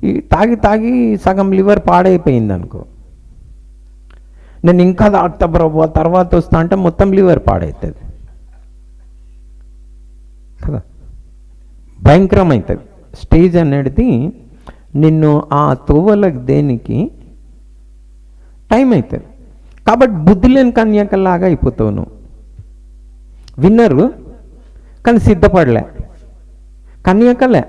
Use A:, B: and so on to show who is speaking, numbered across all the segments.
A: ఈ తాగి తాగి సగం లివర్ పాడైపోయింది అనుకో, నేను ఇంకా తాగుతా ప్రభు తర్వాత వస్తా అంటే మొత్తం లివర్ పాడవుతుంది కదా, భయంకరం అవుతుంది. స్టేజ్ అనేది నిన్ను ఆ తోవలకు దేనికి టైం అవుతుంది. కాబట్టి బుద్ధి లేని కన్యకలాగా అయిపోతావు నువ్వు. విన్నరు కానీ సిద్ధపడలే, కన్యకలే.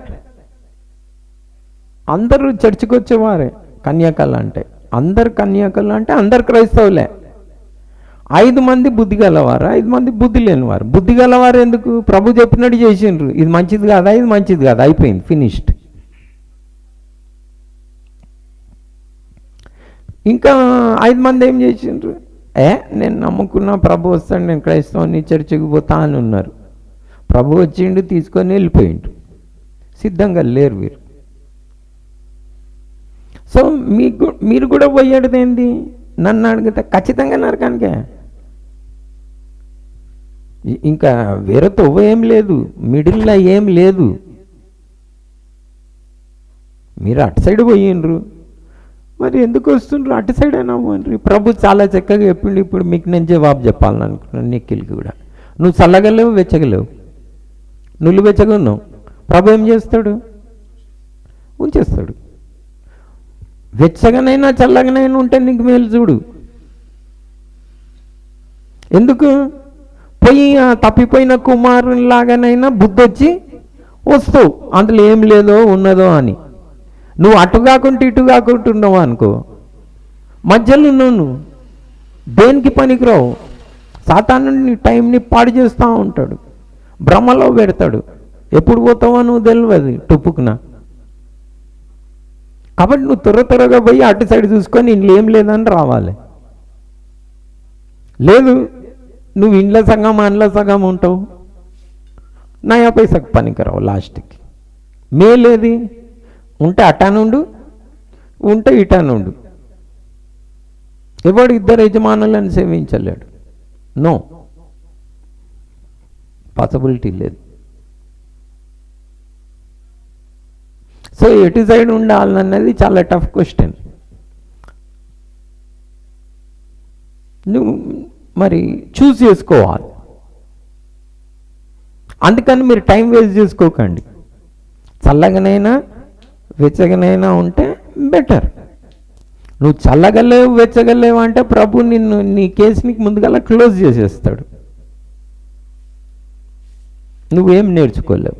A: అందరూ చర్చికి వచ్చేవారే కన్యకలు అంటే, అందరు కన్యకలు అంటే అందరు క్రైస్తవులే. 5 మంది బుద్ధి గలవారు, 5 మంది బుద్ధి లేనివారు. బుద్ధి గలవారు ఎందుకు? ప్రభు చెప్పినట్టు చేసిండ్రు, ఇది మంచిది కాదా, ఇది మంచిది కాదా, అయిపోయింది, ఫినిష్డ్. ఇంకా 5 మంది ఏం చేసిండ్రు? నేను నమ్ముకున్నా, ప్రభు వస్తాడు, నేను క్రైస్తవుని, చర్చికి పోతా అని ఉన్నారు. ప్రభు వచ్చిండు, తీసుకొని వెళ్ళిపోయిండు. సిద్ధంగా లేరు వీరు. సో మీరు కూడా పోయేది ఏంది? నన్ను అడిగితే ఖచ్చితంగా నరకానికే, ఇంకా వేరే తొవ్వ ఏం లేదు, మిడిల్లో ఏం లేదు. మీరు అటు సైడ్ పోయిండ్రు, మరి ఎందుకు వస్తుండ్రు? అటు సైడ్ అయినా పోయినరు. ప్రభు చాలా చక్కగా చెప్పిండు. ఇప్పుడు మీకు నేను జవాబు చెప్పాలని అనుకున్నాను. నిఖిల్కి కూడా, నువ్వు చల్లగలేవు, వెచ్చగలేవు. నువ్వు వెచ్చగా ఉన్నావు, ప్రభు ఏం చేస్తాడు? ఉంచేస్తాడు. వెచ్చగానైనా చల్లగానైనా ఉంటే నీకు మేలు చూడు. ఎందుకు? పోయి తప్పిపోయిన కుమారునిలాగానైనా బుద్ధి వచ్చి వస్తావు, అందులో ఏం లేదో ఉన్నదో అని. నువ్వు అటు కాకుండా ఇటు కాకుండా ఉన్నావు అనుకో, మధ్యలో ఉన్నావు నువ్వు, దేనికి పనికిరావు. సాతాను నీ టైంని పాడు చేస్తూ ఉంటాడు, భ్రమలో పెడతాడు. ఎప్పుడు పోతావో నువ్వు తెలియదు టుప్పుకున. కాబట్టి నువ్వు త్వరగా పోయి అటు సైడ్ చూసుకొని ఇంట్లో ఏం లేదని రావాలి. లేదు, నువ్వు ఇంట్లో సగం అందులో సగం ఉంటావు, నయా పైసకు పనికిరావు. లాస్ట్కి మేలేది ఉంటే అటానుండు, ఉంటే ఇటానుండు. ఎవడు ఇద్దరు యజమానులను సేవించలేడు. నో పాసిబిలిటీ లేదు. సో ఎటు సైడ్ ఉండాలన్నది చాలా టఫ్ క్వశ్చన్. నువ్వు మరి చూస్ చేసుకోవాలి. అందుకని మీరు టైం వేస్ట్ చేసుకోకండి. చల్లగానైనా వెచ్చగానైనా ఉంటే బెటర్. నువ్వు చల్లగలేవు, వెచ్చగలేవు అంటే ప్రభు నిన్ను, నీ కేసుని ముందుగా క్లోజ్ చేసేస్తాడు. నువ్వేం నేర్చుకోలేవు.